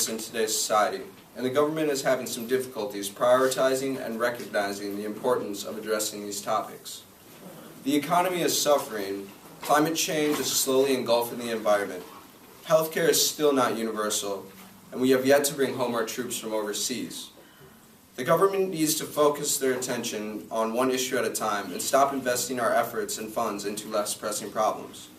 purpose in today's society, and the government is having some difficulties prioritizing and recognizing the importance of addressing these topics. The economy is suffering, climate change is slowly engulfing the environment, healthcare is still not universal, and we have yet to bring home our troops from overseas. The government needs to focus their attention on one issue at a time and stop investing our efforts and funds into less pressing problems.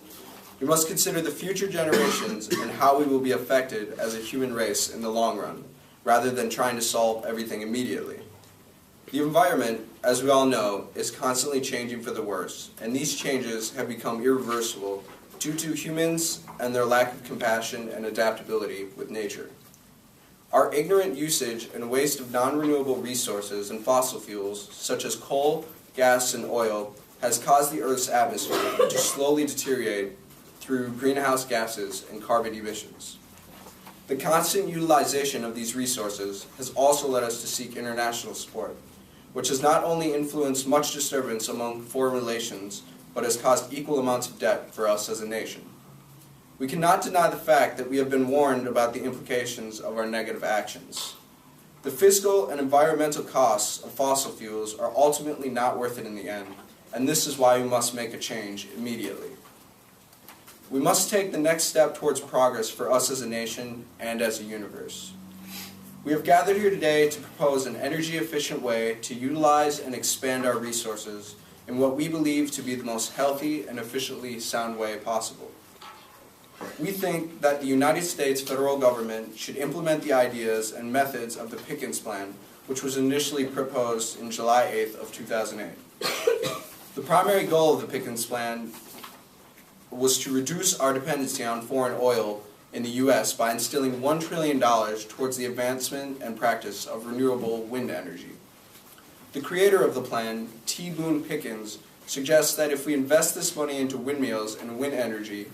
We must consider the future generations and how we will be affected as a human race in the long run, rather than trying to solve everything immediately. The environment, as we all know, is constantly changing for the worse, and these changes have become irreversible due to humans and their lack of compassion and adaptability with nature. Our ignorant usage and waste of non-renewable resources and fossil fuels, such as coal, gas, and oil, has caused the Earth's atmosphere to slowly deteriorate through greenhouse gases and carbon emissions. The constant utilization of these resources has also led us to seek international support, which has not only influenced much disturbance among foreign relations, but has caused equal amounts of debt for us as a nation. We cannot deny the fact that we have been warned about the implications of our negative actions. The fiscal and environmental costs of fossil fuels are ultimately not worth it in the end, and this is why we must make a change immediately. We must take the next step towards progress for us as a nation and as a universe. We have gathered here today to propose an energy-efficient way to utilize and expand our resources in what we believe to be the most healthy and efficiently sound way possible. We think that the United States federal government should implement the ideas and methods of the Pickens Plan, which was initially proposed in July 8th of 2008. The primary goal of the Pickens Plan was to reduce our dependency on foreign oil in the U.S. by instilling $1 trillion towards the advancement and practice of renewable wind energy. The creator of the plan, T. Boone Pickens, suggests that if we invest this money into windmills and wind energy,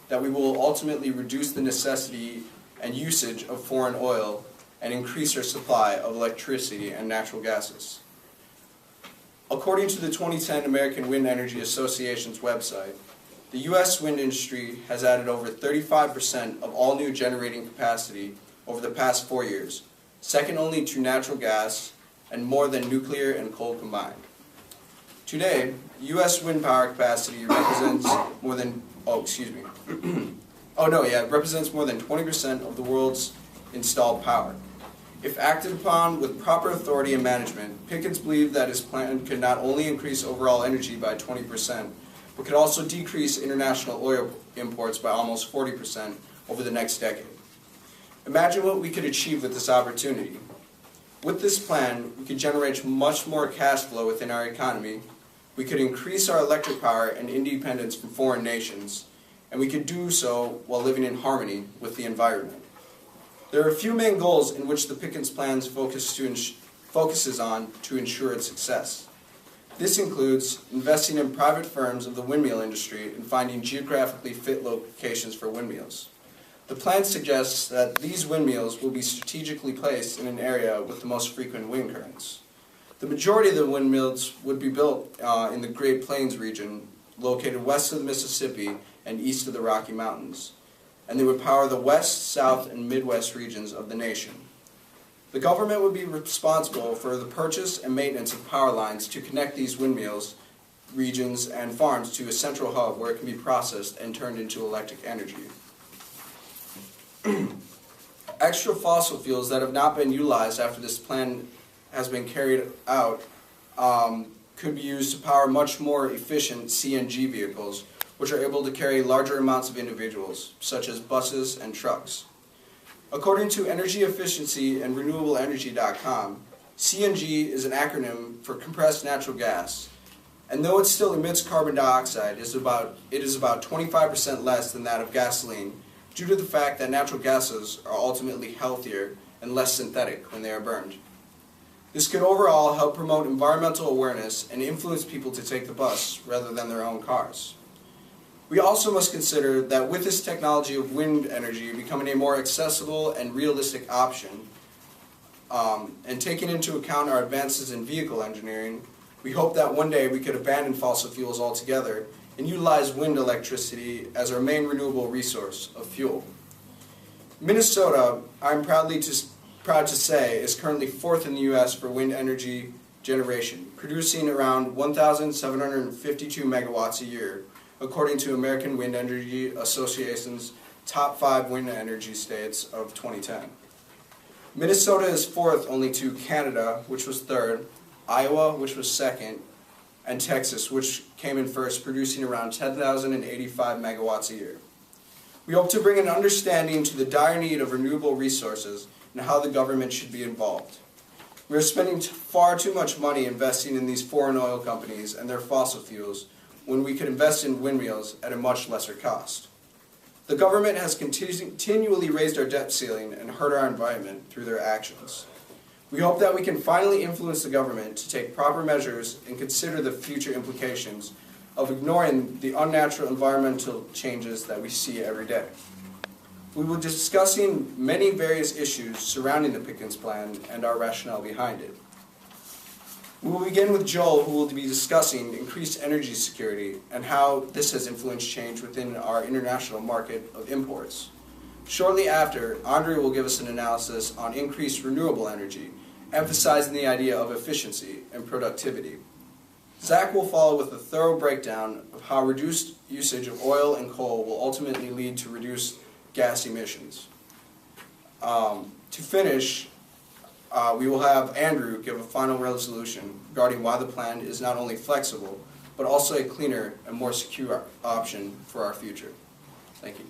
that we will ultimately reduce the necessity and usage of foreign oil and increase our supply of electricity and natural gases. According to the 2010 American Wind Energy Association's website, the U.S. wind industry has added over 35% of all new generating capacity over the past 4 years, second only to natural gas and more than nuclear and coal combined. Today, U.S. wind power capacity represents more than, represents more than 20% of the world's installed power. If acted upon with proper authority and management, Pickens believed that his plan could not only increase overall energy by 20%, but could also decrease international oil imports by almost 40% over the next decade. Imagine what we could achieve with this opportunity. With this plan, we could generate much more cash flow within our economy, we could increase our electric power and independence from foreign nations, and we could do so while living in harmony with the environment. There are a few main goals in which the Pickens Plan focuses on to ensure its success. This includes investing in private firms of the windmill industry and finding geographically fit locations for windmills. The plan suggests that these windmills will be strategically placed in an area with the most frequent wind currents. The majority of the windmills would be built in the Great Plains region, located west of the Mississippi and east of the Rocky Mountains, and they would power the west, south, and midwest regions of the nation. The government would be responsible for the purchase and maintenance of power lines to connect these windmills, regions, and farms to a central hub where it can be processed and turned into electric energy. Extra fossil fuels that have not been utilized after this plan has been carried out could be used to power much more efficient CNG vehicles, which are able to carry larger amounts of individuals, such as buses and trucks. According to Energy Efficiency and RenewableEnergy.com, CNG is an acronym for compressed natural gas, and though it still emits carbon dioxide, it is about 25% less than that of gasoline, due to the fact that natural gases are ultimately healthier and less synthetic when they are burned. This could overall help promote environmental awareness and influence people to take the bus rather than their own cars. We also must consider that with this technology of wind energy becoming a more accessible and realistic option, and taking into account our advances in vehicle engineering, we hope that one day we could abandon fossil fuels altogether and utilize wind electricity as our main renewable resource of fuel. Minnesota, I'm proud to say, is currently 4th in the U.S. for wind energy generation, producing around 1,752 megawatts a year, according to American Wind Energy Association's Top 5 Wind Energy States of 2010. Minnesota is 4th only to Canada, which was 3rd, Iowa, which was 2nd, and Texas, which came in 1st, producing around 10,085 megawatts a year. We hope to bring an understanding to the dire need of renewable resources and how the government should be involved. We are spending far too much money investing in these foreign oil companies and their fossil fuels when we could invest in windmills at a much lesser cost. The government has continually raised our debt ceiling and hurt our environment through their actions. We hope that we can finally influence the government to take proper measures and consider the future implications of ignoring the unnatural environmental changes that we see every day. We will be discussing many various issues surrounding the Pickens Plan and our rationale behind it. We will begin with Joel, who will be discussing increased energy security and how this has influenced change within our international market of imports. Shortly after, Andre will give us an analysis on increased renewable energy, emphasizing the idea of efficiency and productivity. Zach will follow with a thorough breakdown of how reduced usage of oil and coal will ultimately lead to reduced gas emissions. To finish, we will have Andrew give a final resolution regarding why the plan is not only flexible, but also a cleaner and more secure option for our future. Thank you.